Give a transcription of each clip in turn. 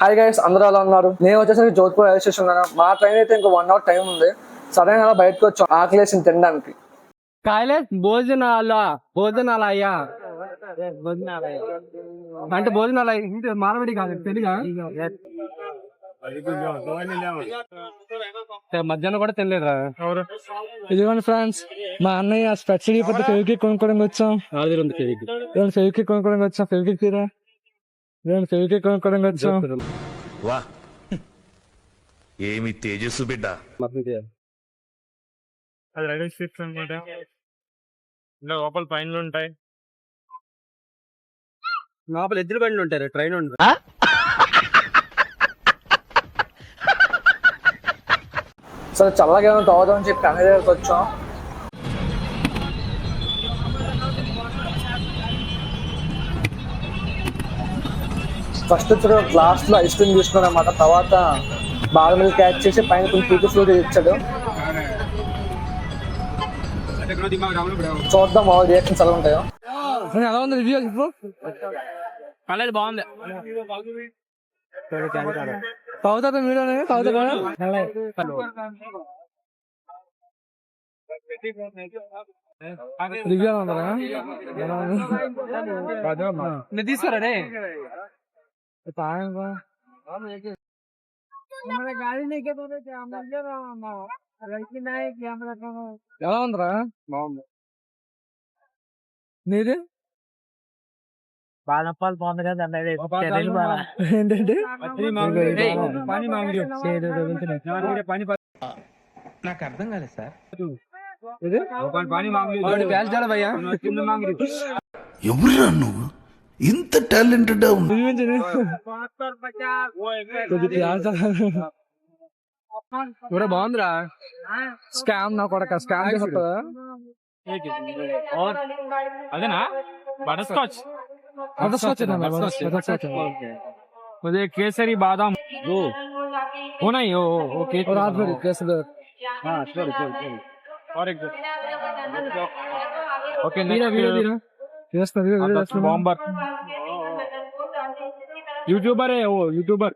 Hi guys, అందరూ ఎలా ఉన్నారు? నేను వచ్చేసరికి జోధ్పూర్ రైల్వే స్టేషన్ ఉన్నాను. మా ట్రైన్ అయితే ఇంకో 1 hour టైం ఉంది. సరైన అలా బయటకు వచ్చాం ఆకలేసి తినడానికి. భోజనాలయ్యా అంటే భోజనాలు మారవడి కాదు తెలుగా మధ్యాహ్నం కూడా తినలేదురా. ఇదిగోండి ఫ్రెండ్స్, మా అన్నయ్య స్పెషల్ ఫెవిక్విక్ కొనుక్కోవడానికి వచ్చాం. ఫెవిక్విక్ కొనుక్కోవడానికి వచ్చాం. ఫెవిక్విక్ తీరా ఫెవిక్విక్ కొనుక్కోవడానికి వచ్చాం. వా ఏమి తేజస్సు బిడ్డ. అది రైల్వే స్టేషన్ అనమాట. ఇలా లోపల పైనలు ఉంటాయి, లోపల ఎద్దుల బండ్లు ఉంటారు, ట్రైన్ ఉంటుంది. సరే చల్లగా ఏమైనా తాగుదామని చెప్పి అన్నయ్య దగ్గరకు వచ్చాం. ఫస్ట్ వచ్చి గ్లాస్ లో ఐస్ క్రీమ్ తీసుకున్నాడు అనమాట. తర్వాత బాదం మిల్క్ యాడ్ చేసి పైన కొంచెం పీటీ ఫ్రూట్ ఇచ్చాడు. చూద్దాం వాళ్ళ రియాక్షన్స్ ఎలా ఉంటాయో. ఎలా ఉంది రివ్యూ? పర్లేదు, బాగుంది. తాగుతా మీలోనే తాగుతా. రివ్యూ ఉన్నారా? తీసుకురా ఎలా ఉందిరా? బాగుంది. నీది బాదపాలు బాగుంది కదా. ఏంటంటే నాకు అర్థం కాలేదు సార్. ఎవరురా నువ్వు? ఇంత టాలెంటెడ్ బాగుందిరా. స్కామ్ నా కొడక స్కామ్ చేస్తా. అదేనా బటర్స్కాచ్? मुझे केसरी बादाम हो नहीं हो राजबेरी केसर. और एक ओके बॉम्बर यूट्यूबर है वो. यूट्यूबर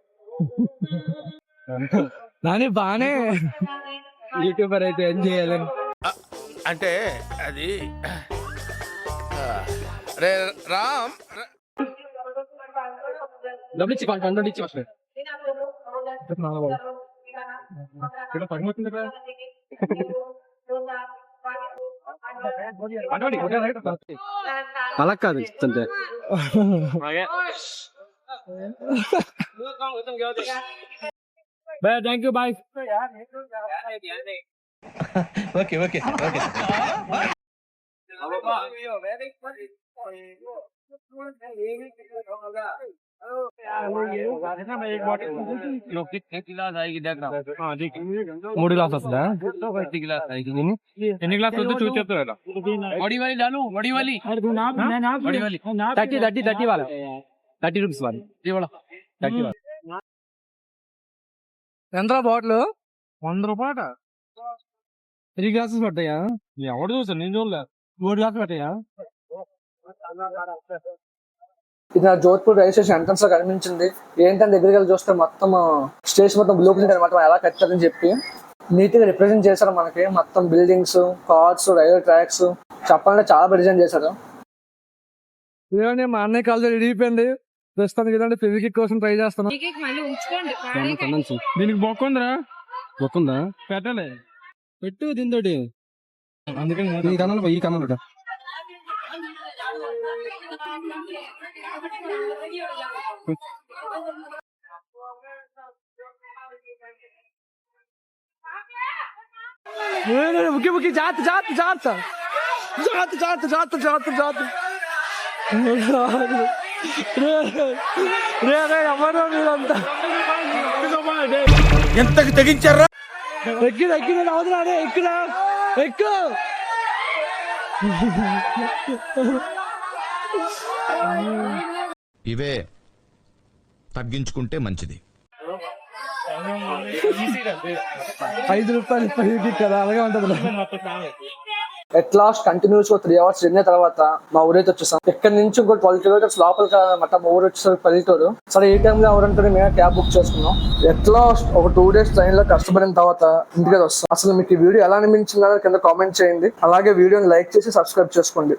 నాని బానే యూట్యూబర్ అయితే ఏం చేయాలని అంటే అది రే రామ్ డబ్బిచ్చి కంటెంట్ ఇచ్చి వస్తాయి. అలా కాదు ఇస్తుంటే bye. Thank you. Bye. Okay okay okay. మూడు గ్లాస్ వస్తుందా? ఎన్ని గ్లాస్ వద్దు చూసి చెప్తారా? థర్టీ వాళ్ళ 30 రూపీస్ వాళ్ళు 30 వాళ్ళు. ఎంత బాటిల్? 100 రూపాయట. 3 glasses Pattaya? ఎవడు చూసా? నేను చూడలేదు. 3 గ్లాసులు పట్టాయా? ఇది నా జోధ్పూర్ రైల్వే స్టేషన్ ఎంట్రన్స్ లో కనిపించింది. ఏంటంటే దగ్గరికి వెళ్ళి చూస్తే మొత్తం స్టేషన్ మొత్తం బ్లూ ప్రింట్ అనమాట. ఎలా కట్టారని చెప్పి నీట్ గా రిప్రజెంట్ చేశారు మనకి. మొత్తం బిల్డింగ్స్, కార్స్, రైల్వే ట్రాక్స్ చెప్పాలంటే చాలా డిజైన్ చేశారు. ఇదేంటి మా అన్నయ్య కాల్ ఇడిగిపోయింది ప్రస్తుతానికి. ఇదంటే ఫెవిక్విక్ కోసం ట్రై చేస్తాను. దీనికి బొక్కుందిరా. బొక్కుందా? పెట్టలే. పెట్టు దీంతోటి. అందుకని ఈ కన్నాలు ఈ కన్నాలు ముఖ్య జాత్ జాత్ జాత్ జాత్ జాత్ జాత్ జాత్ జాత్ ఎవరో మీరంతా ఎంతకు తెగించారా? ఎక్కిన ఎక్కిన అవుతున్నాడే ఎక్కిన ఎక్కు. ఇవే తగ్గించుకుంటే మంచిది. 5 రూపాయలు కదా అలాగే ఉంటది. At last continuous 3 hours journey తర్వాత మా ఊరైతే వచ్చేసాం. ఇక్కడ నుంచి ఇంకో 12 kilometers లోపలికి అనమాట మా ఊరు వచ్చేసరికి పల్లెటూరు. సరే ఈ టైంలో ఎవరంటే మేము క్యాబ్ బుక్ చేసుకున్నాం. ఎట్ లాస్ట్ ఒక 2 days ట్రైన్ లో కష్టపడిన తర్వాత ఇంటికి వస్తాం. అసలు మీకు ఈ వీడియో ఎలా అనిపించిందో కింద కామెంట్ చేయండి. అలాగే వీడియోని లైక్ చేసి సబ్స్క్రైబ్ చేసుకోండి.